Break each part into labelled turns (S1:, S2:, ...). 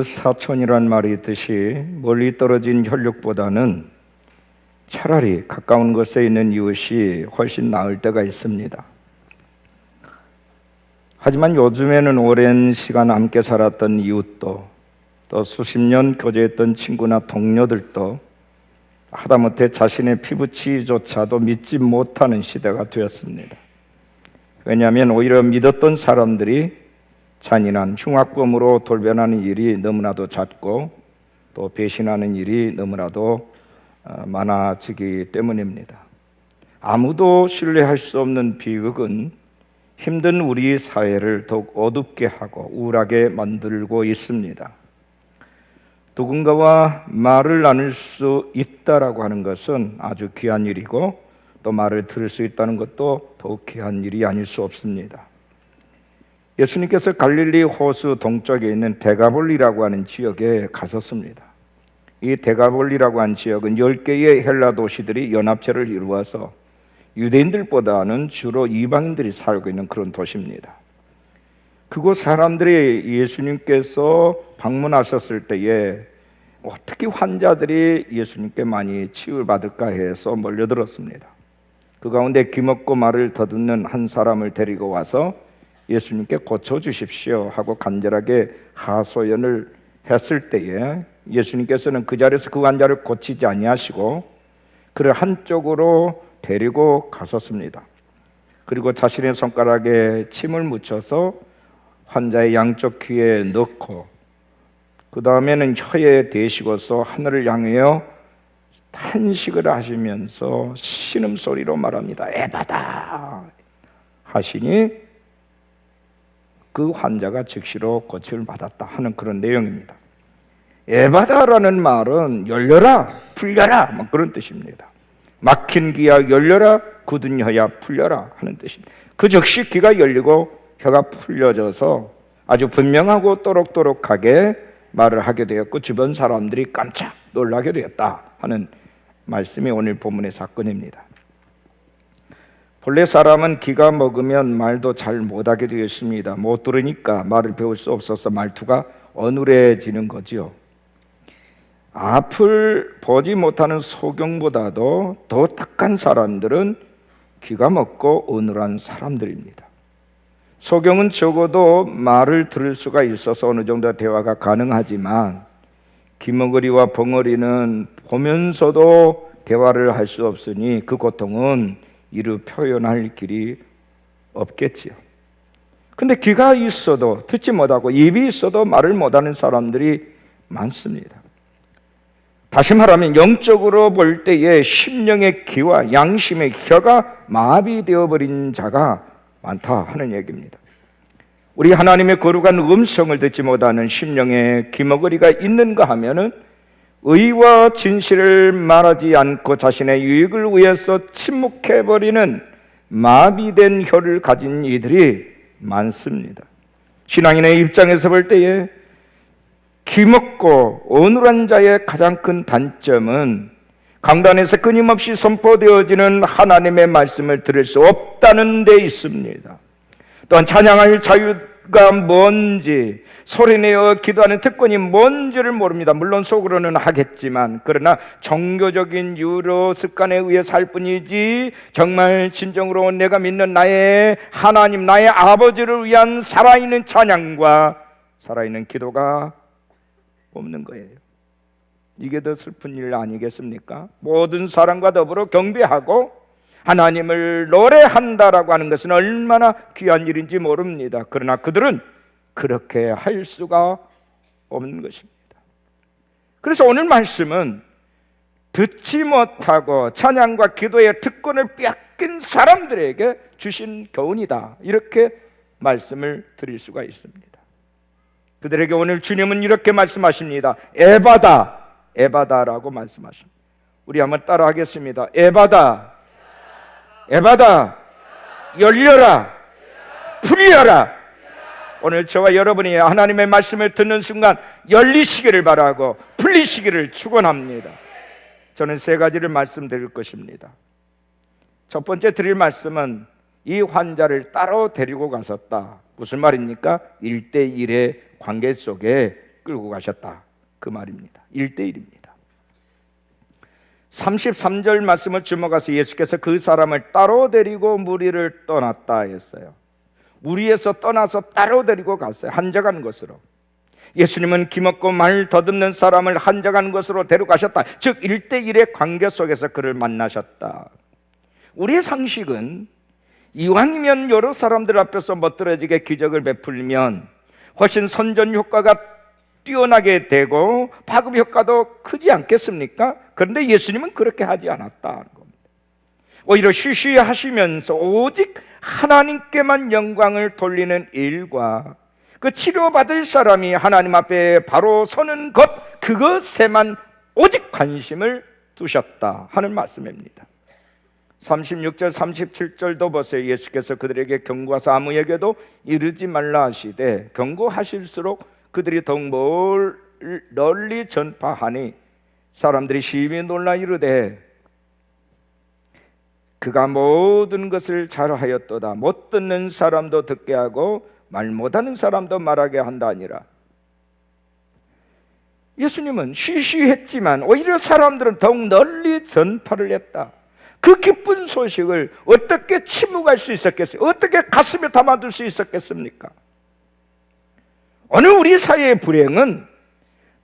S1: 이웃사촌이란 말이 있듯이 멀리 떨어진 혈육보다는 차라리 가까운 곳에 있는 이웃이 훨씬 나을 때가 있습니다. 하지만 요즘에는 오랜 시간 함께 살았던 이웃도, 또 수십 년 교제했던 친구나 동료들도 하다못해 자신의 피부치조차도 믿지 못하는 시대가 되었습니다. 왜냐하면 오히려 믿었던 사람들이 잔인한 흉악범으로 돌변하는 일이 너무나도 잦고 또 배신하는 일이 너무나도 많아지기 때문입니다. 아무도 신뢰할 수 없는 비극은 힘든 우리 사회를 더욱 어둡게 하고 우울하게 만들고 있습니다. 누군가와 말을 나눌 수 있다라고 하는 것은 아주 귀한 일이고, 또 말을 들을 수 있다는 것도 더욱 귀한 일이 아닐 수 없습니다. 예수님께서 갈릴리 호수 동쪽에 있는 데가볼리라고 하는 지역에 가셨습니다. 이 데가볼리라고 하는 지역은 10개의 헬라 도시들이 연합체를 이루어서 유대인들보다는 주로 이방인들이 살고 있는 그런 도시입니다. 그곳 사람들이 예수님께서 방문하셨을 때에 어떻게 환자들이 예수님께 많이 치유를 받을까 해서 몰려들었습니다. 그 가운데 귀먹고 말을 더듬는 한 사람을 데리고 와서 예수님께 고쳐주십시오 하고 간절하게 하소연을 했을 때에 예수님께서는 그 자리에서 그 환자를 고치지 아니하시고 그를 한쪽으로 데리고 가셨습니다. 그리고 자신의 손가락에 침을 묻혀서 환자의 양쪽 귀에 넣고 그 다음에는 혀에 대시고서 하늘을 향하여 탄식을 하시면서 신음소리로 말합니다. 에바다 하시니 그 환자가 즉시로 고침을 받았다 하는 그런 내용입니다. 에바다라는 말은 열려라, 풀려라 뭐 그런 뜻입니다. 막힌 귀야 열려라, 굳은 혀야 풀려라 하는 뜻입니다. 그 즉시 귀가 열리고 혀가 풀려져서 아주 분명하고 또록또록하게 말을 하게 되었고 주변 사람들이 깜짝 놀라게 되었다 하는 말씀이 오늘 본문의 사건입니다. 본래 사람은 귀가 먹으면 말도 잘 못하게 되었습니다. 못 들으니까 말을 배울 수 없어서 말투가 어눌해지는 거지요. 앞을 보지 못하는 소경보다도 더 착한 사람들은 귀가 먹고 어눌한 사람들입니다. 소경은 적어도 말을 들을 수가 있어서 어느 정도 대화가 가능하지만 귀머거리와 벙어리는 보면서도 대화를 할 수 없으니 그 고통은 이루 표현할 길이 없겠지요. 근데 귀가 있어도 듣지 못하고 입이 있어도 말을 못하는 사람들이 많습니다. 다시 말하면 영적으로 볼 때에 심령의 귀와 양심의 혀가 마비되어 버린 자가 많다 하는 얘기입니다. 우리 하나님의 거룩한 음성을 듣지 못하는 심령의 귀머거리가 있는가 하면은 의와 진실을 말하지 않고 자신의 유익을 위해서 침묵해버리는 마비된 혀를 가진 이들이 많습니다. 신앙인의 입장에서 볼 때에 귀먹고 어눌한 자의 가장 큰 단점은 강단에서 끊임없이 선포되어지는 하나님의 말씀을 들을 수 없다는 데 있습니다. 또한 찬양할 자유가 뭔지, 소리내어 기도하는 특권이 뭔지를 모릅니다. 물론 속으로는 하겠지만 그러나 종교적인 유로 습관에 의해 살 뿐이지 정말 진정으로 내가 믿는 나의 하나님, 나의 아버지를 위한 살아있는 찬양과 살아있는 기도가 없는 거예요. 이게 더 슬픈 일 아니겠습니까? 모든 사람과 더불어 경배하고 하나님을 노래한다라고 하는 것은 얼마나 귀한 일인지 모릅니다. 그러나 그들은 그렇게 할 수가 없는 것입니다. 그래서 오늘 말씀은 듣지 못하고 찬양과 기도의 특권을 빼앗긴 사람들에게 주신 교훈이다, 이렇게 말씀을 드릴 수가 있습니다. 그들에게 오늘 주님은 이렇게 말씀하십니다. 에바다, 에바다라고 말씀하십니다. 우리 한번 따라 하겠습니다. 에바다, 에바다, 열려라, 풀려라. 오늘 저와 여러분이 하나님의 말씀을 듣는 순간 열리시기를 바라고 풀리시기를 축원합니다. 저는 세 가지를 말씀드릴 것입니다. 첫 번째 드릴 말씀은 이 환자를 따로 데리고 가셨다. 무슨 말입니까? 1대1의 관계 속에 끌고 가셨다, 그 말입니다. 1대1입니다. 33절 말씀을 주목해서 예수께서 그 사람을 따로 데리고 무리를 떠났다 했어요. 무리에서 떠나서 따로 데리고 갔어요. 한적한 곳으로. 예수님은 기먹고 말 더듬는 사람을 한적한 곳으로 데려가셨다. 즉 1대1의 관계 속에서 그를 만나셨다. 우리의 상식은 이왕이면 여러 사람들 앞에서 멋들어지게 기적을 베풀면 훨씬 선전 효과가 뛰어나게 되고 파급 효과도 크지 않겠습니까? 그런데 예수님은 그렇게 하지 않았다는 겁니다. 오히려 쉬쉬하시면서 오직 하나님께만 영광을 돌리는 일과 그 치료받을 사람이 하나님 앞에 바로 서는 것, 그것에만 오직 관심을 두셨다 하는 말씀입니다. 36절 37절도 보세요. 예수께서 그들에게 경고하사 아무에게도 이르지 말라 하시되 경고하실수록 그들이 더욱 널리 전파하니 사람들이 심히 놀라 이르되 그가 모든 것을 잘하였도다. 못 듣는 사람도 듣게 하고 말 못하는 사람도 말하게 한다 아니라. 예수님은 쉬쉬했지만 오히려 사람들은 더욱 널리 전파를 했다. 그 기쁜 소식을 어떻게 침묵할 수 있었겠어요? 어떻게 가슴에 담아둘 수 있었겠습니까? 오늘 우리 사회의 불행은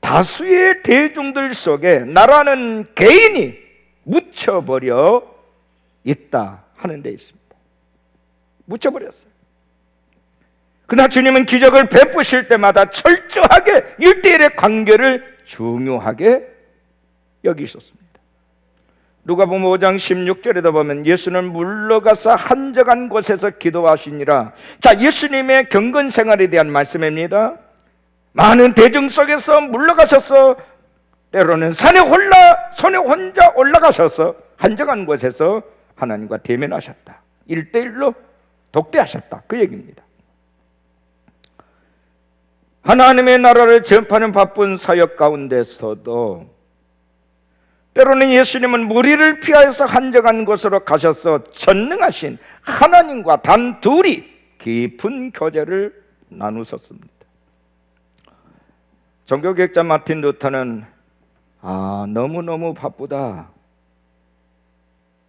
S1: 다수의 대중들 속에 나라는 개인이 묻혀버려 있다 하는 데 있습니다. 묻혀버렸어요. 그러나 주님은 기적을 베푸실 때마다 철저하게 1대1의 관계를 중요하게 여기셨습니다. 누가복음 5장 16절에도 보면 예수는 물러가서 한적한 곳에서 기도하시니라. 자, 예수님의 경건 생활에 대한 말씀입니다. 많은 대중 속에서 물러가셔서 때로는 산에 혼자 올라가셔서 한적한 곳에서 하나님과 대면하셨다. 1대1로 독대하셨다, 그 얘기입니다. 하나님의 나라를 전파하는 바쁜 사역 가운데서도 때로는 예수님은 무리를 피하여서 한적한 곳으로 가셔서 전능하신 하나님과 단 둘이 깊은 교제를 나누셨습니다. 종교개혁자 마틴 루터는 너무너무 바쁘다,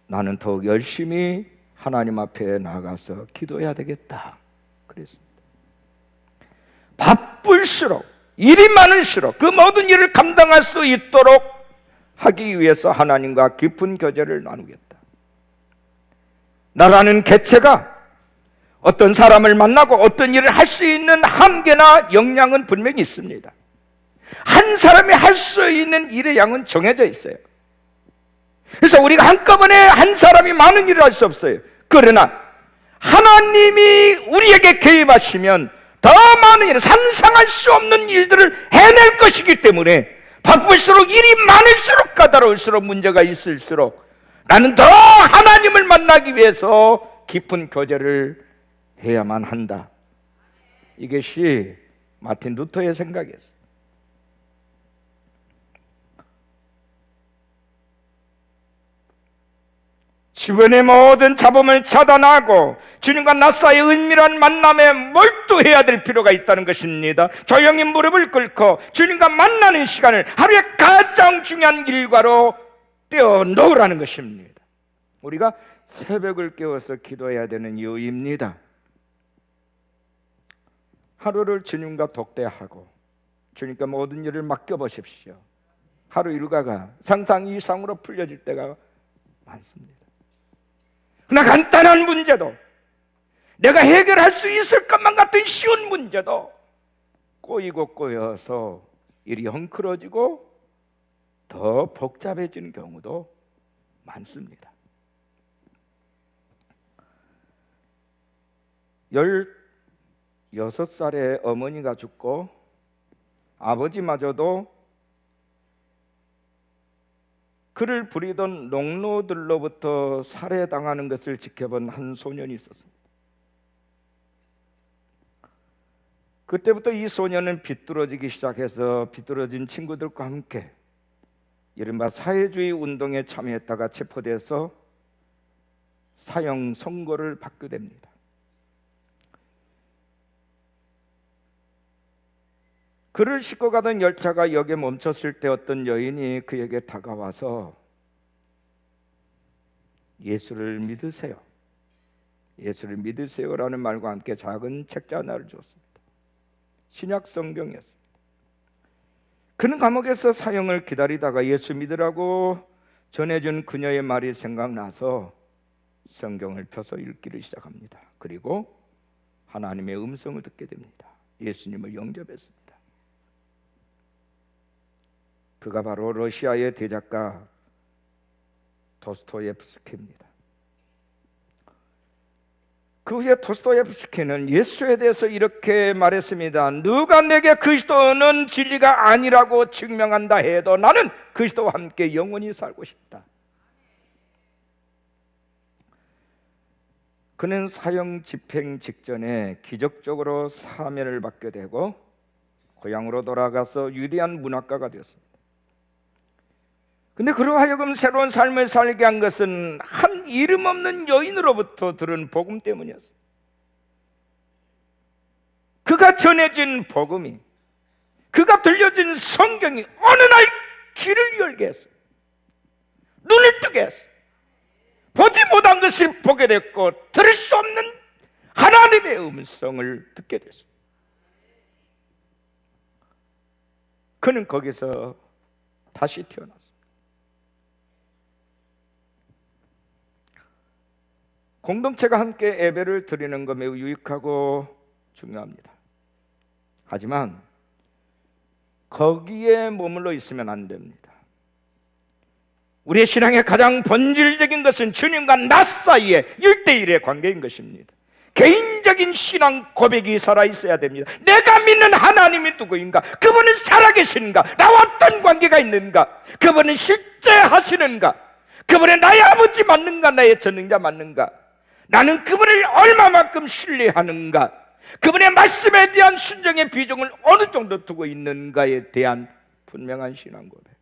S1: 나는 더욱 열심히 하나님 앞에 나가서 기도해야 되겠다 그랬습니다. 바쁠수록, 일이 많을수록 그 모든 일을 감당할 수 있도록 하기 위해서 하나님과 깊은 교제를 나누겠다. 나라는 개체가 어떤 사람을 만나고 어떤 일을 할 수 있는 한계나 역량은 분명히 있습니다. 한 사람이 할 수 있는 일의 양은 정해져 있어요. 그래서 우리가 한꺼번에 한 사람이 많은 일을 할 수 없어요. 그러나 하나님이 우리에게 개입하시면 더 많은 일, 상상할 수 없는 일들을 해낼 것이기 때문에 바쁠수록 일이 많을수록 까다로울수록 문제가 있을수록 나는 더 하나님을 만나기 위해서 깊은 교제를 해야만 한다. 이것이 마틴 루터의 생각이었어요. 주변의 모든 잡음을 차단하고 주님과 나 사이의 은밀한 만남에 몰두해야 될 필요가 있다는 것입니다. 조용히 무릎을 꿇고 주님과 만나는 시간을 하루의 가장 중요한 일과로 떼어놓으라는 것입니다. 우리가 새벽을 깨워서 기도해야 되는 이유입니다. 하루를 주님과 독대하고 주님과 모든 일을 맡겨보십시오. 하루 일과가 상상 이상으로 풀려질 때가 많습니다. 그러나 간단한 문제도, 내가 해결할 수 있을 것만 같은 쉬운 문제도 꼬이고 꼬여서 일이 헝클어지고 더 복잡해지는 경우도 많습니다. 16살의 어머니가 죽고 아버지마저도 그를 부리던 농노들로부터 살해당하는 것을 지켜본 한 소년이 있었습니다. 그때부터 이 소년은 비뚤어지기 시작해서 비뚤어진 친구들과 함께 이른바 사회주의 운동에 참여했다가 체포돼서 사형 선고를 받게 됩니다. 그를 싣고 가던 열차가 역에 멈췄을 때 어떤 여인이 그에게 다가와서 예수를 믿으세요, 예수를 믿으세요라는 말과 함께 작은 책자 하나를 줬습니다. 신약 성경이었습니다. 그는 감옥에서 사형을 기다리다가 예수 믿으라고 전해준 그녀의 말이 생각나서 성경을 펴서 읽기를 시작합니다. 그리고 하나님의 음성을 듣게 됩니다. 예수님을 영접했습니다. 그가 바로 러시아의 대작가 도스토옙스키입니다. 그 후에 도스토옙스키는 예수에 대해서 이렇게 말했습니다. 누가 내게 그리스도는 진리가 아니라고 증명한다 해도 나는 그리스도와 함께 영원히 살고 싶다. 그는 사형 집행 직전에 기적적으로 사면을 받게 되고 고향으로 돌아가서 위대한 문학가가 되었습니다. 근데 그로 하여금 새로운 삶을 살게 한 것은 한 이름 없는 여인으로부터 들은 복음 때문이었습니다. 그가 전해진 복음이, 그가 들려진 성경이 어느 날 길을 열게 했어요. 눈을 뜨게 했어요. 보지 못한 것을 보게 됐고 들을 수 없는 하나님의 음성을 듣게 됐어요. 그는 거기서 다시 태어났어요. 공동체가 함께 예배를 드리는 것 매우 유익하고 중요합니다. 하지만 거기에 머물러 있으면 안 됩니다. 우리의 신앙의 가장 본질적인 것은 주님과 나 사이의 1대1의 관계인 것입니다. 개인적인 신앙 고백이 살아있어야 됩니다. 내가 믿는 하나님이 누구인가? 그분은 살아계신가? 나와 어떤 관계가 있는가? 그분은 실제 하시는가? 그분은 나의 아버지 맞는가? 나의 전능자 맞는가? 나는 그분을 얼마만큼 신뢰하는가? 그분의 말씀에 대한 순종의 비중을 어느 정도 두고 있는가에 대한 분명한 신앙 고백.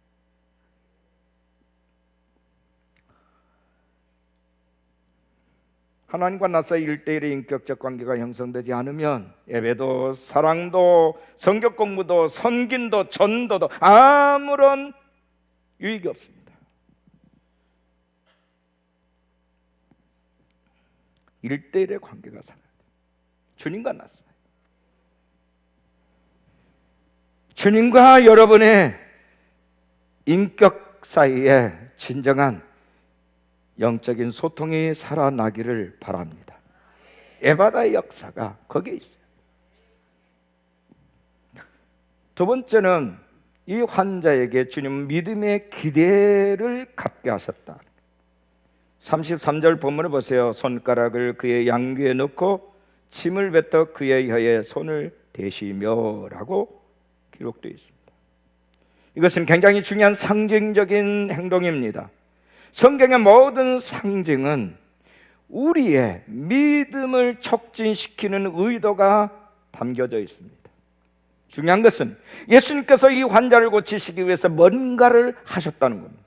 S1: 하나님과 나 사이 1대1의 인격적 관계가 형성되지 않으면 예배도 사랑도 성경 공부도 선긴도 전도도 아무런 유익이 없습니다. 1대1의 관계가 살아야 돼요. 주님과 나 사이. 주님과 여러분의 인격 사이에 진정한 영적인 소통이 살아나기를 바랍니다. 에바다의 역사가 거기에 있어요. 두 번째는 이 환자에게 주님은 믿음의 기대를 갖게 하셨다. 33절 본문을 보세요. 손가락을 그의 양귀에 넣고 침을 뱉어 그의 혀에 손을 대시며 라고 기록되어 있습니다. 이것은 굉장히 중요한 상징적인 행동입니다. 성경의 모든 상징은 우리의 믿음을 촉진시키는 의도가 담겨져 있습니다. 중요한 것은 예수님께서 이 환자를 고치시기 위해서 뭔가를 하셨다는 겁니다.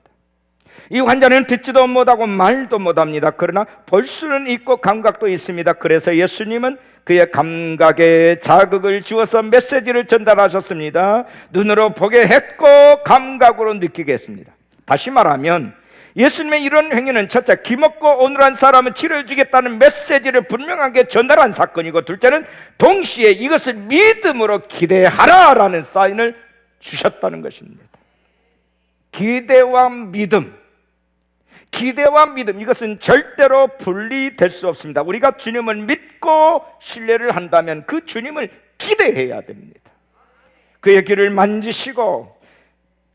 S1: 이 환자는 듣지도 못하고 말도 못합니다. 그러나 볼 수는 있고 감각도 있습니다. 그래서 예수님은 그의 감각에 자극을 주어서 메시지를 전달하셨습니다. 눈으로 보게 했고 감각으로 느끼게 했습니다. 다시 말하면 예수님의 이런 행위는 첫째, 기먹고 오늘한 사람을 치료해주겠다는 메시지를 분명하게 전달한 사건이고, 둘째는 동시에 이것을 믿음으로 기대하라라는 사인을 주셨다는 것입니다. 기대와 믿음, 이것은 절대로 분리될 수 없습니다. 우리가 주님을 믿고 신뢰를 한다면 그 주님을 기대해야 됩니다. 그의 귀를 만지시고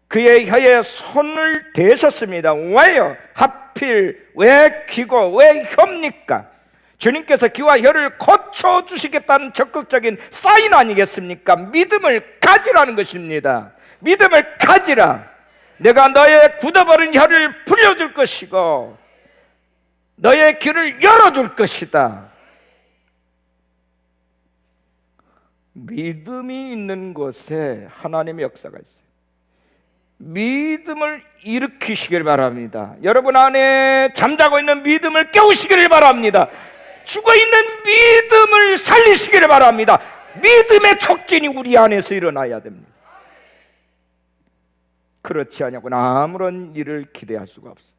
S1: 그의 혀에 손을 대셨습니다. 왜요? 하필 왜 귀고 왜 혀입니까? 주님께서 귀와 혀를 고쳐주시겠다는 적극적인 사인 아니겠습니까? 믿음을 가지라는 것입니다. 믿음을 가지라. 내가 너의 굳어버린 혀를 풀려줄 것이고 너의 귀를 열어줄 것이다. 믿음이 있는 곳에 하나님의 역사가 있어요. 믿음을 일으키시길 바랍니다. 여러분 안에 잠자고 있는 믿음을 깨우시기를 바랍니다. 죽어있는 믿음을 살리시기를 바랍니다. 믿음의 촉진이 우리 안에서 일어나야 됩니다. 그렇지 않냐고는 아무런 일을 기대할 수가 없어요.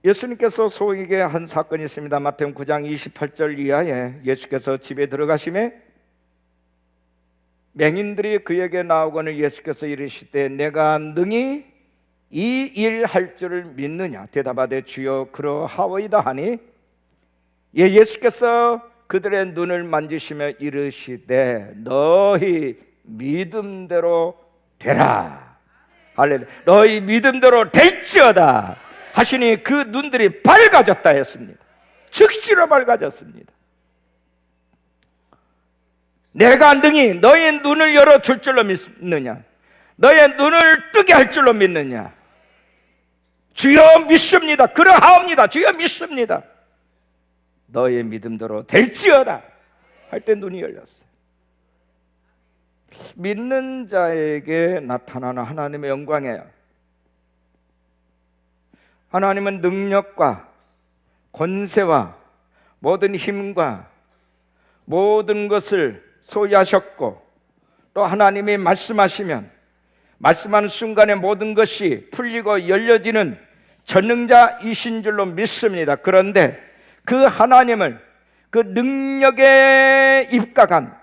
S1: 예수님께서 소에게 한 사건이 있습니다. 마태복음 9장 28절 이하에 예수께서 집에 들어가심에 맹인들이 그에게 나오거늘 예수께서 이르시되 내가 능히 이 일 할 줄을 믿느냐? 대답하되 주여 그러하오이다 하니 예수께서 그들의 눈을 만지시며 이르시되 너희 믿음대로 되라. 할렐루야. 너희 믿음대로 될지어다 하시니 그 눈들이 밝아졌다 했습니다. 즉시로 밝아졌습니다. 내가 능히 너의 눈을 열어줄 줄로 믿느냐? 너의 눈을 뜨게 할 줄로 믿느냐? 주여 믿습니다. 그러하옵니다. 주여 믿습니다. 너의 믿음대로 될지어다 할 때 눈이 열렸어요. 믿는 자에게 나타나는 하나님의 영광이에요. 하나님은 능력과 권세와 모든 힘과 모든 것을 소유하셨고 또 하나님이 말씀하시면 말씀하는 순간에 모든 것이 풀리고 열려지는 전능자이신 줄로 믿습니다. 그런데 그 하나님을 그 능력에 입각한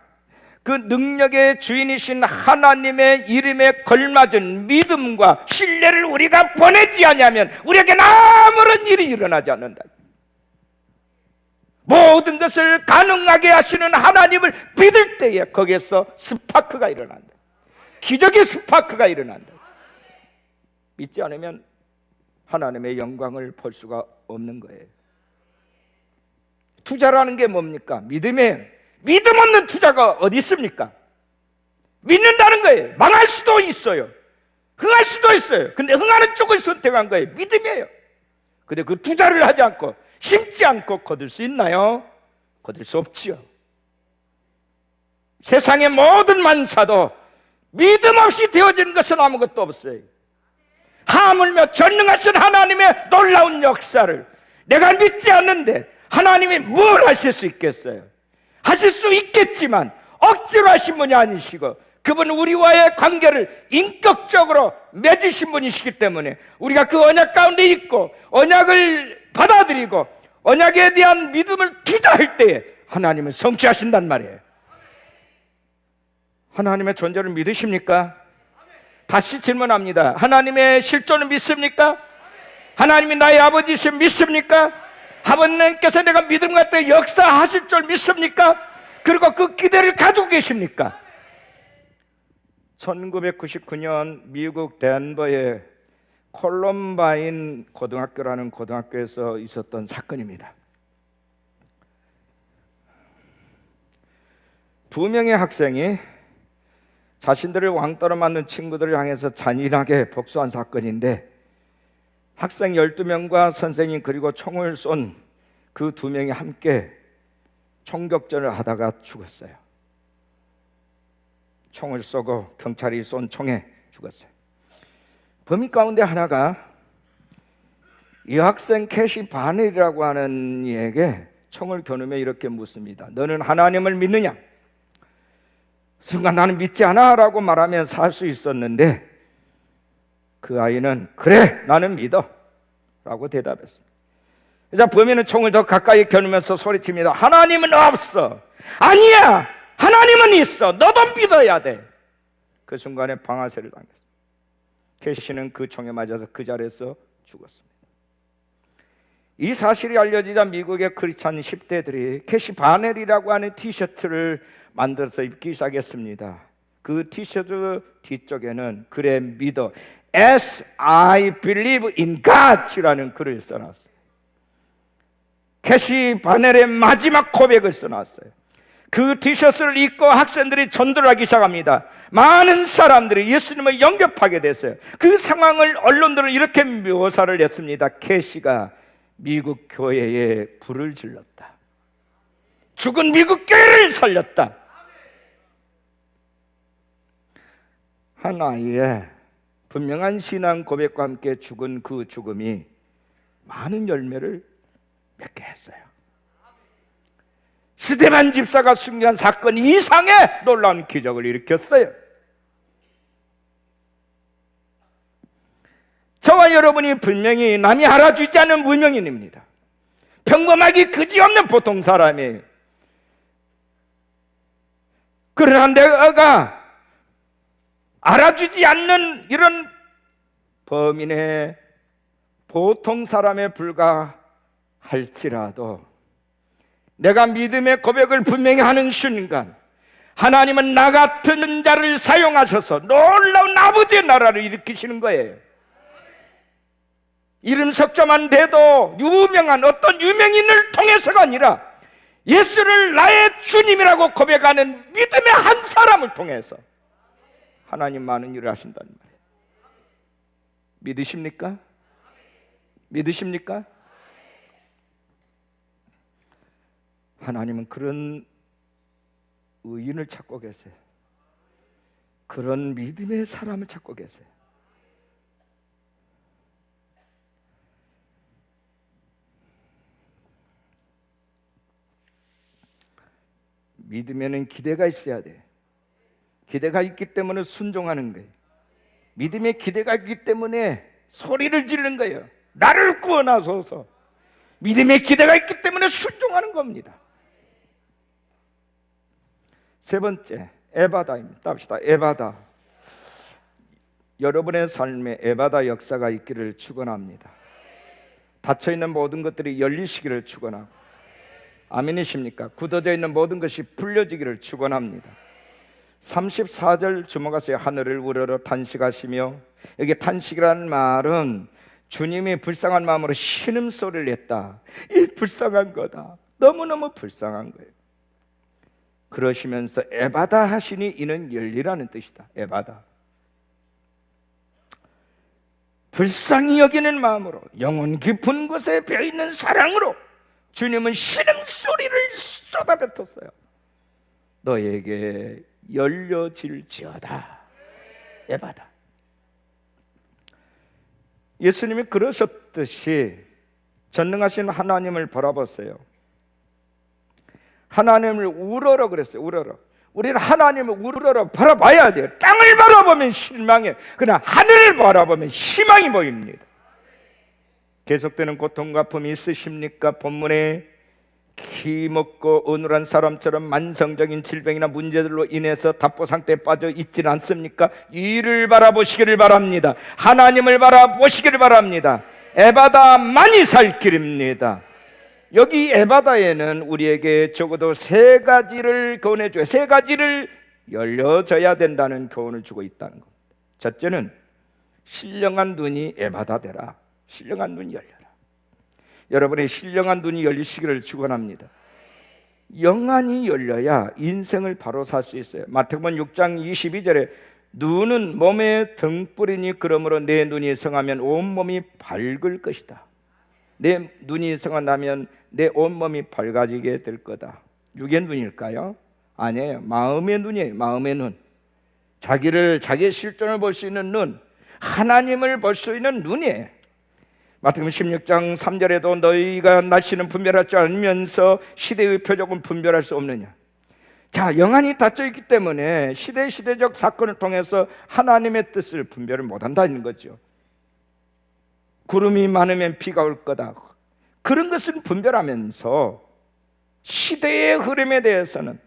S1: 그 능력의 주인이신 하나님의 이름에 걸맞은 믿음과 신뢰를 우리가 보내지 않으면 우리에게는 아무런 일이 일어나지 않는다. 모든 것을 가능하게 하시는 하나님을 믿을 때에 거기에서 스파크가 일어난다. 기적의 스파크가 일어난다. 믿지 않으면 하나님의 영광을 볼 수가 없는 거예요. 투자라는 게 뭡니까? 믿음이에요. 믿음 없는 투자가 어디 있습니까? 믿는다는 거예요. 망할 수도 있어요. 흥할 수도 있어요. 근데 흥하는 쪽을 선택한 거예요. 믿음이에요. 근데 그 투자를 하지 않고 심지 않고 거둘 수 있나요? 거둘 수 없지요. 세상의 모든 만사도 믿음 없이 되어지는 것은 아무것도 없어요. 하물며 전능하신 하나님의 놀라운 역사를 내가 믿지 않는데 하나님이 뭘 하실 수 있겠어요? 하실 수 있겠지만 억지로 하신 분이 아니시고 그분은 우리와의 관계를 인격적으로 맺으신 분이시기 때문에 우리가 그 언약 가운데 있고 언약을 받아들이고 언약에 대한 믿음을 투자할 때에 하나님은 성취하신단 말이에요. 하나님의 존재를 믿으십니까? 다시 질문합니다. 하나님의 실존을 믿습니까? 하나님이 나의 아버지이신 믿습니까? 아버님께서 내가 믿음 갖다 역사하실 줄 믿습니까? 그리고 그 기대를 가지고 계십니까? 1999년 미국 덴버의 콜럼바인 고등학교라는 고등학교에서 있었던 사건입니다. 2명의 학생이 자신들을 왕따로 만든 친구들을 향해서 잔인하게 복수한 사건인데 학생 12명과 선생님 그리고 총을 쏜 그 2명이 함께 총격전을 하다가 죽었어요. 총을 쏘고 경찰이 쏜 총에 죽었어요. 범인 가운데 하나가 여학생 캐시 바넬이라고 하는 이에게 총을 겨누며 이렇게 묻습니다. 너는 하나님을 믿느냐? 순간 나는 믿지 않아 라고 말하면 살 수 있었는데 그 아이는 그래 나는 믿어 라고 대답했습니다. 자, 범인은 총을 더 가까이 겨누면서 소리칩니다. 하나님은 없어. 아니야, 하나님은 있어. 너도 믿어야 돼. 그 순간에 방아쇠를 당했습니다. 캐시는 그 총에 맞아서 그 자리에서 죽었습니다. 이 사실이 알려지자 미국의 크리스찬 10대들이 캐시 바넬이라고 하는 티셔츠를 만들어서 입기 시작했습니다. 그 티셔츠 뒤쪽에는 그래 믿어 As I believe in God이라는 글을 써놨어요. 캐시 바넬의 마지막 고백을 써놨어요. 그 티셔츠를 입고 학생들이 전도를 하기 시작합니다. 많은 사람들이 예수님을 영접하게 됐어요. 그 상황을 언론들은 이렇게 묘사를 했습니다. 캐시가 미국 교회에 불을 질렀다. 죽은 미국 교회를 살렸다. 한 아이의 분명한 신앙 고백과 함께 죽은 그 죽음이 많은 열매를 맺게 했어요. 스데반 집사가 승리한 사건 이상의 놀라운 기적을 일으켰어요. 저와 여러분이 분명히 남이 알아주지 않는 무명인입니다. 평범하기 그지없는 보통 사람이에요. 그러나 내가 알아주지 않는 이런 범인의 보통 사람에 불과할지라도 내가 믿음의 고백을 분명히 하는 순간 하나님은 나 같은 자를 사용하셔서 놀라운 아버지의 나라를 일으키시는 거예요. 이름 석자만 돼도 유명한 어떤 유명인을 통해서가 아니라 예수를 나의 주님이라고 고백하는 믿음의 한 사람을 통해서 하나님 많은 일을 하신다는 말이에요. 믿으십니까? 믿으십니까? 하나님은 그런 의인을 찾고 계세요. 그런 믿음의 사람을 찾고 계세요. 믿으면은 기대가 있어야 돼. 기대가 있기 때문에 순종하는 거예요. 믿음에 기대가 있기 때문에 소리를 지르는 거예요. 나를 구원하소서. 믿음에 기대가 있기 때문에 순종하는 겁니다. 세 번째, 에바다입니다. 합시다. 에바다. 여러분의 삶에 에바다 역사가 있기를 축원합니다. 닫혀있는 모든 것들이 열리시기를 축원하고, 아멘이십니까? 굳어져 있는 모든 것이 풀려지기를 축원합니다. 34절 주목하세요. 하늘을 우러러 탄식하시며, 여기 탄식이라는 말은 주님이 불쌍한 마음으로 신음소리를 냈다. 이 불쌍한 거다. 너무너무 불쌍한 거예요. 그러시면서 에바다 하시니 이는 열리라는 뜻이다. 에바다. 불쌍히 여기는 마음으로, 영혼 깊은 곳에 배어있는 사랑으로 주님은 신음소리를 쏟아뱉었어요. 너에게 열려질지어다. 에바다. 예수님이 그러셨듯이 전능하신 하나님을 바라보세요. 하나님을 우러러 그랬어요. 우러러. 우리는 하나님을 우러러 바라봐야 돼요. 땅을 바라보면 실망해. 그러나 하늘을 바라보면 희망이 보입니다. 계속되는 고통과 아픔이 있으십니까? 본문에 기먹고 어눌한 사람처럼 만성적인 질병이나 문제들로 인해서 답보 상태에 빠져 있지는 않습니까? 이를 바라보시기를 바랍니다. 하나님을 바라보시기를 바랍니다. 에바다만이 살 길입니다. 여기 에바다에는 우리에게 적어도 세 가지를 교훈해줘요. 세 가지를 열려져야 된다는 교훈을 주고 있다는 겁니다. 첫째는 신령한 눈이 에바다 되라. 신령한 눈이 열려라. 여러분의 신령한 눈이 열리시기를 축원합니다. 영안이 열려야 인생을 바로 살 수 있어요. 마태복음 6장 22절에 눈은 몸의 등불이니 그러므로 내 눈이 성하면 온몸이 밝을 것이다. 내 눈이 성한다면 내 온몸이 밝아지게 될 거다. 육의 눈일까요? 아니에요. 마음의 눈이에요. 마음의 눈. 자기의 실존을 볼 수 있는 눈, 하나님을 볼 수 있는 눈이에요. 마태복음 16장 3절에도 너희가 날씨는 분별할 줄 알면서 시대의 표적은 분별할 수 없느냐. 자, 영안이 닫혀있기 때문에 시대적 사건을 통해서 하나님의 뜻을 분별을 못한다는 거죠. 구름이 많으면 비가 올 거다. 그런 것을 분별하면서 시대의 흐름에 대해서는,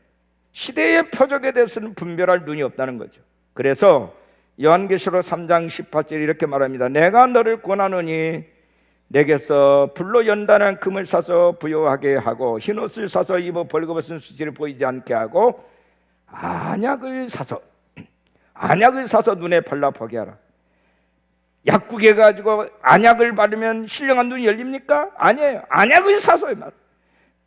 S1: 시대의 표적에 대해서는 분별할 눈이 없다는 거죠. 그래서 요한계시록 3장 18절 이렇게 말합니다. 내가 너를 권하노니 내게서 불로 연단한 금을 사서 부요하게 하고 흰옷을 사서 입어 벌거벗은 수치를 보이지 않게 하고 안약을 사서 눈에 발라보게 하라. 약국에 가지고 안약을 바르면 신령한 눈이 열립니까? 아니에요. 안약을 사서 말.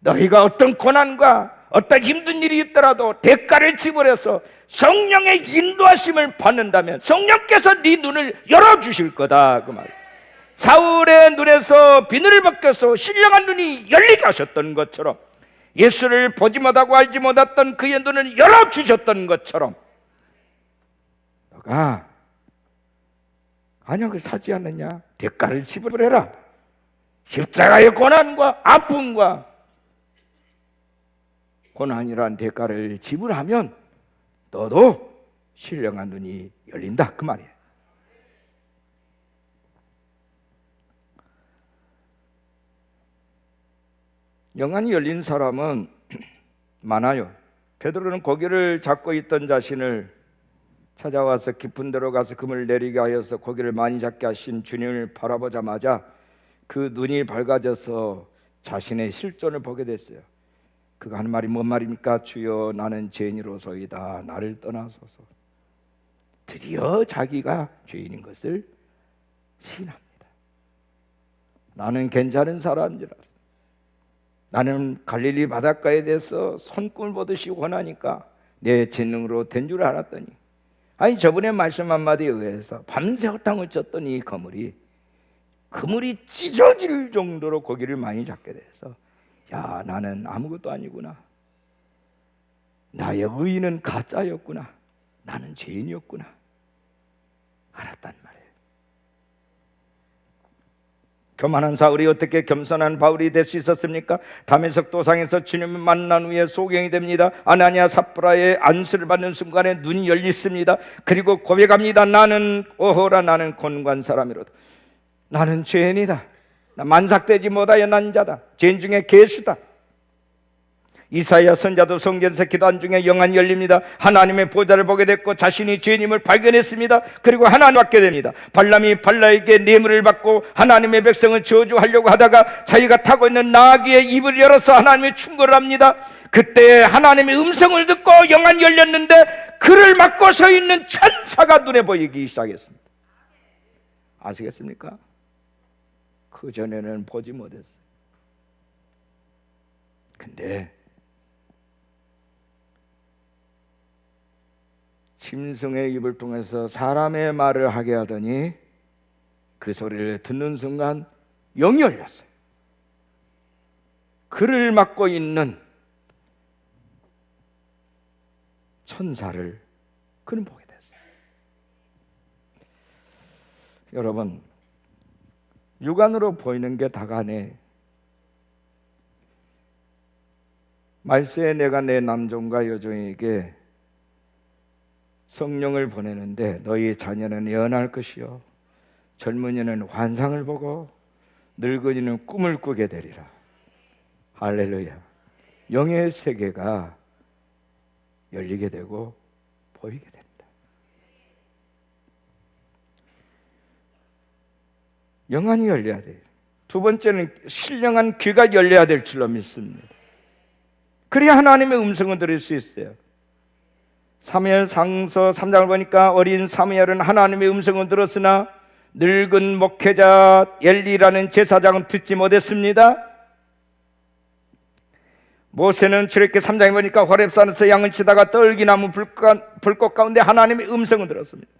S1: 너희가 어떤 고난과 어떤 힘든 일이 있더라도 대가를 지불해서 성령의 인도하심을 받는다면 성령께서 네 눈을 열어주실 거다. 그 말. 사울의 눈에서 비늘을 벗겨서 신령한 눈이 열리게 하셨던 것처럼, 예수를 보지 못하고 알지 못했던 그의 눈을 열어주셨던 것처럼, 너가 안약을 사지 않느냐? 대가를 지불해라. 십자가의 고난과 아픔과 고난이라는 대가를 지불하면 너도 신령한 눈이 열린다, 그 말이에요. 영안이 열린 사람은 많아요. 베드로는 고기를 잡고 있던 자신을 찾아와서 깊은 데로 가서 금을 내리게 하여서 고기를 많이 잡게 하신 주님을 바라보자마자 그 눈이 밝아져서 자신의 실존을 보게 됐어요. 그가 하는 말이 뭔 말입니까? 주여, 나는 죄인이로소이다. 나를 떠나소서. 드디어 자기가 죄인인 것을 시인합니다. 나는 괜찮은 사람인 줄 알아. 나는 갈릴리 바닷가에 대해서 손금을 보듯이 원하니까 내 재능으로 된 줄 알았더니, 아니 저번에 말씀 한마디에 의해서 밤새 허탕을 쳤더니 그물이 찢어질 정도로 고기를 많이 잡게 돼서, 야, 나는 아무것도 아니구나. 나의 의의는 가짜였구나. 나는 죄인이었구나. 알았단 말이에요. 교만한 사울이 어떻게 겸손한 바울이 될 수 있었습니까? 다메섹 도상에서 주님을 만난 후에 소경이 됩니다. 아나니아 삽브라의 안수를 받는 순간에 눈이 열렸습니다. 그리고 고백합니다. 나는 오호라, 나는 곤고한 사람이로다. 나는 죄인이다. 나 만삭되지 못하여 난 자다. 죄인 중에 괴수다. 이사야 선자도 성전에서 기도한 중에 영안이 열립니다. 하나님의 보좌를 보게 됐고 자신이 죄인임을 발견했습니다. 그리고 하나님 받게 됩니다. 발람이 발라에게 뇌물을 받고 하나님의 백성을 저주하려고 하다가 자기가 타고 있는 나귀의 입을 열어서 하나님의 충고를 합니다. 그때 하나님의 음성을 듣고 영안이 열렸는데 그를 막고 서 있는 천사가 눈에 보이기 시작했습니다. 아시겠습니까? 그전에는 보지 못했어요. 근데 짐승의 입을 통해서 사람의 말을 하게 하더니 그 소리를 듣는 순간 영이 열렸어요. 그를 맡고 있는 천사를 그는 보게 됐어요. 여러분, 육안으로 보이는 게 다가 아니에요. 말세에 내가 내 남종과 여종에게 성령을 보내는데 너희 자녀는 예언할 것이요 젊은이는 환상을 보고 늙은이는 꿈을 꾸게 되리라. 할렐루야. 영의 세계가 열리게 되고 보이게 됩니다. 영안이 열려야 돼요. 두 번째는 신령한 귀가 열려야 될 줄로 믿습니다. 그래야 하나님의 음성을 들을 수 있어요. 사무엘상서 3장을 보니까 어린 사무엘은 하나님의 음성을 들었으나 늙은 목회자 엘리라는 제사장은 듣지 못했습니다. 모세는 출애굽기 3장에 보니까 호렙산에서 양을 치다가 떨기나무 불꽃 가운데 하나님의 음성을 들었습니다.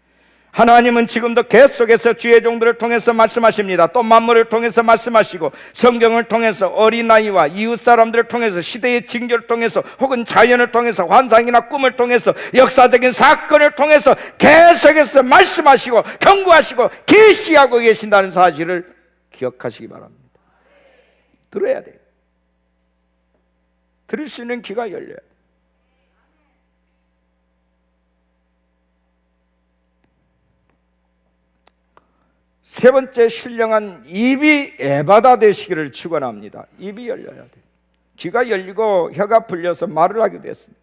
S1: 하나님은 지금도 계속해서 주의 종들을 통해서 말씀하십니다. 또 만물을 통해서 말씀하시고 성경을 통해서 어린아이와 이웃 사람들을 통해서 시대의 징조를 통해서 혹은 자연을 통해서 환상이나 꿈을 통해서 역사적인 사건을 통해서 계속해서 말씀하시고 경고하시고 계시하고 계신다는 사실을 기억하시기 바랍니다. 들어야 돼요. 들을 수 있는 귀가 열려야 돼요. 세 번째, 신령한 입이 에바다 되시기를 축원합니다. 입이 열려야 돼요. 귀가 열리고 혀가 풀려서 말을 하게 됐습니다.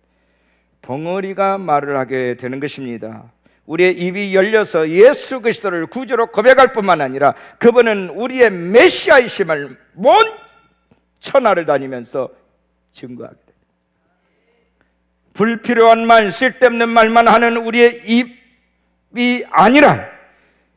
S1: 벙어리가 말을 하게 되는 것입니다. 우리의 입이 열려서 예수 그리스도를 구주로 고백할 뿐만 아니라 그분은 우리의 메시아이심을 온 천하를 다니면서 증거하게 됩니다. 불필요한 말, 쓸데없는 말만 하는 우리의 입이 아니라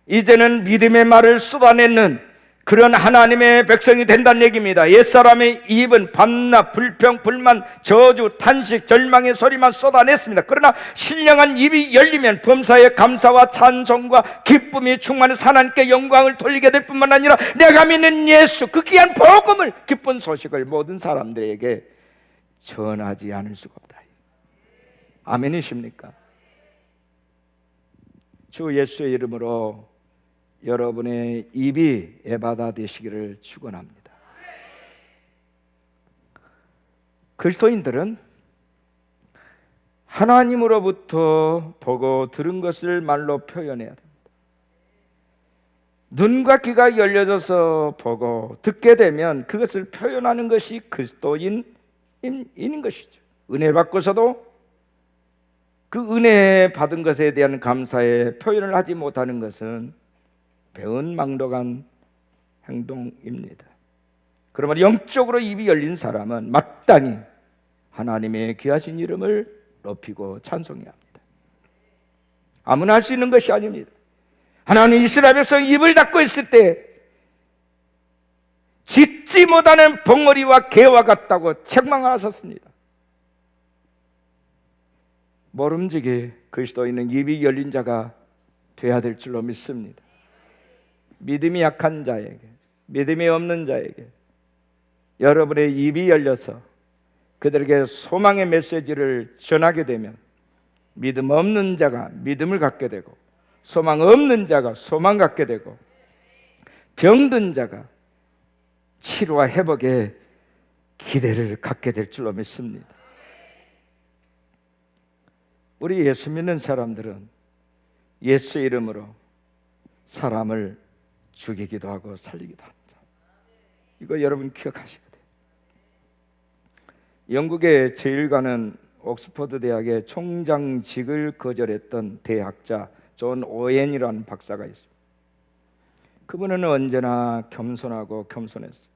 S1: 이제는 믿음의 말을 쏟아내는 그런 하나님의 백성이 된다는 얘기입니다. 옛사람의 입은 밤낮 불평, 불만, 저주, 탄식, 절망의 소리만 쏟아냈습니다. 그러나 신령한 입이 열리면 범사의 감사와 찬송과 기쁨이 충만해서 하나님께 영광을 돌리게 될 뿐만 아니라 내가 믿는 예수, 그 귀한 복음을, 기쁜 소식을 모든 사람들에게 전하지 않을 수가 없다. 아멘이십니까? 주 예수의 이름으로 여러분의 입이 에바다 되시기를 축원합니다. 그리스도인들은 하나님으로부터 보고 들은 것을 말로 표현해야 됩니다. 눈과 귀가 열려져서 보고 듣게 되면 그것을 표현하는 것이 그리스도인인 것이죠. 은혜 받고서도 그 은혜 받은 것에 대한 감사에 표현을 하지 못하는 것은 배은망덕한 행동입니다. 그러면 영적으로 입이 열린 사람은 마땅히 하나님의 귀하신 이름을 높이고 찬송해야 합니다. 아무나 할 수 있는 것이 아닙니다. 하나님 이스라엘 백성 입을 닫고 있을 때 짖지 못하는 벙어리와 개와 같다고 책망하셨습니다. 모름지기 그리스도인은 입이 열린 자가 되어야 될 줄로 믿습니다. 믿음이 약한 자에게, 믿음이 없는 자에게 여러분의 입이 열려서 그들에게 소망의 메시지를 전하게 되면 믿음 없는 자가 믿음을 갖게 되고, 소망 없는 자가 소망 갖게 되고, 병든 자가 치료와 회복에 기대를 갖게 될 줄로 믿습니다. 우리 예수 믿는 사람들은 예수 이름으로 사람을 죽이기도 하고 살리기도 합니다. 이거 여러분 기억하셔야 돼요. 영국의 제일가는 옥스퍼드 대학의 총장직을 거절했던 대학자 존 오웬이라는 박사가 있습니다. 그분은 언제나 겸손하고 겸손했어요.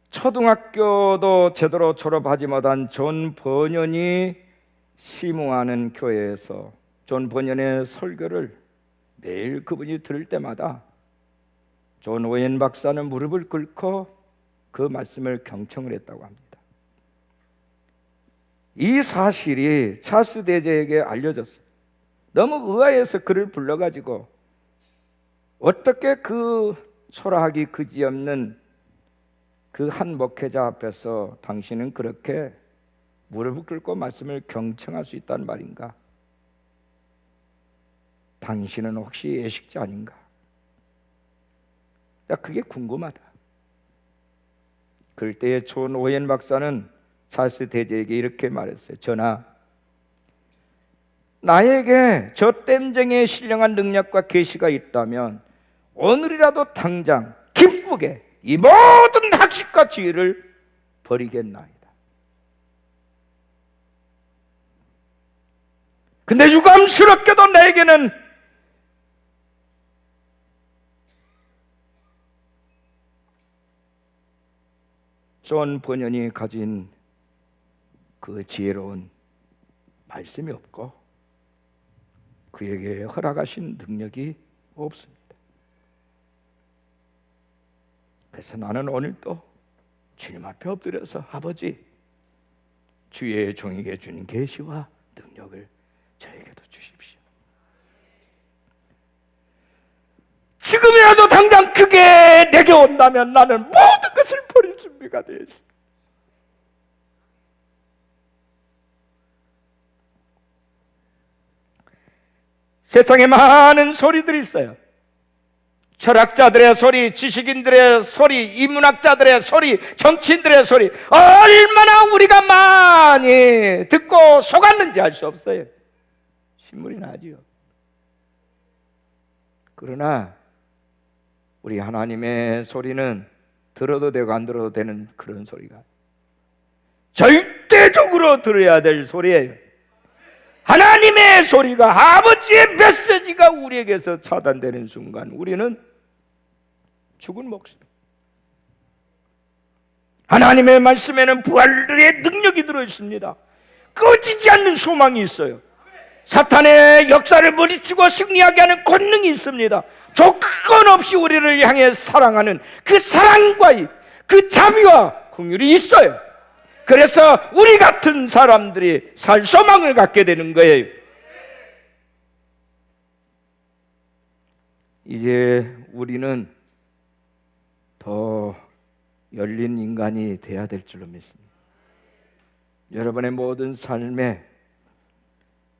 S1: 초등학교도 제대로 졸업하지 못한 존 버년이 시무하는 교회에서 존 버년의 설교를 매일 그분이 들을 때마다 존 오웬 박사는 무릎을 꿇고 그 말씀을 경청을 했다고 합니다. 이 사실이 찰스 대제에게 알려졌어요. 너무 의아해서 그를 불러가지고 어떻게 그 초라하기 그지없는 그 한 목회자 앞에서 당신은 그렇게 무릎을 꿇고 말씀을 경청할 수 있다는 말인가? 당신은 혹시 예식자 아닌가? 야, 그게 궁금하다. 그럴 때에 존 오웬 박사는 찰스 대제에게 이렇게 말했어요. 전하, 나에게 저 땜쟁이의 신령한 능력과 계시가 있다면 오늘이라도 당장 기쁘게 이 모든 학식과 지혜를 버리겠나이다. 근데 유감스럽게도 내게는 존 번연이 가진 그 지혜로운 말씀이 없고 그에게 허락하신 능력이 없습니다. 그래서 나는 오늘 또 주님 앞에 엎드려서 아버지, 주의 종에게 주는 계시와 능력을 저에게도 주십시오. 지금이라도 당장 그게 내게 온다면 나는 모든 것을 버릴 준비가 되어 있습니다. 세상에 많은 소리들이 있어요. 철학자들의 소리, 지식인들의 소리, 인문학자들의 소리, 정치인들의 소리, 얼마나 우리가 많이 듣고 속았는지 알 수 없어요. 신물이 나지요. 그러나 우리 하나님의 소리는 들어도 되고 안 들어도 되는 그런 소리가 절대적으로 들어야 될 소리예요. 하나님의 소리가, 아버지의 메시지가 우리에게서 차단되는 순간 우리는 죽은 목숨. 하나님의 말씀에는 부활의 능력이 들어있습니다. 꺼지지 않는 소망이 있어요. 사탄의 역사를 물리치고 승리하게 하는 권능이 있습니다. 조건 없이 우리를 향해 사랑하는 그 사랑과 그 자비와 긍휼이 있어요. 그래서 우리 같은 사람들이 살 소망을 갖게 되는 거예요. 이제 우리는 더 열린 인간이 돼야 될 줄로 믿습니다. 여러분의 모든 삶에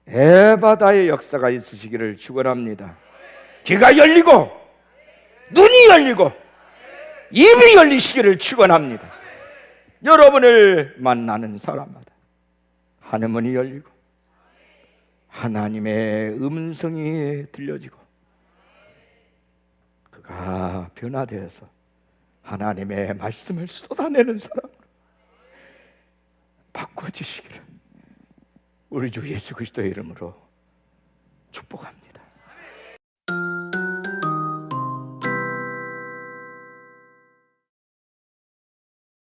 S1: 에바다의 역사가 있으시기를 축원합니다. 귀가 열리고 눈이 열리고 입이 열리시기를 축원합니다. 여러분을 만나는 사람마다 하늘문이 열리고 하나님의 음성이 들려지고 그가 변화되어서 하나님의 말씀을 쏟아내는 사람으로 바꿔지시기를 우리 주 예수 그리스도의 이름으로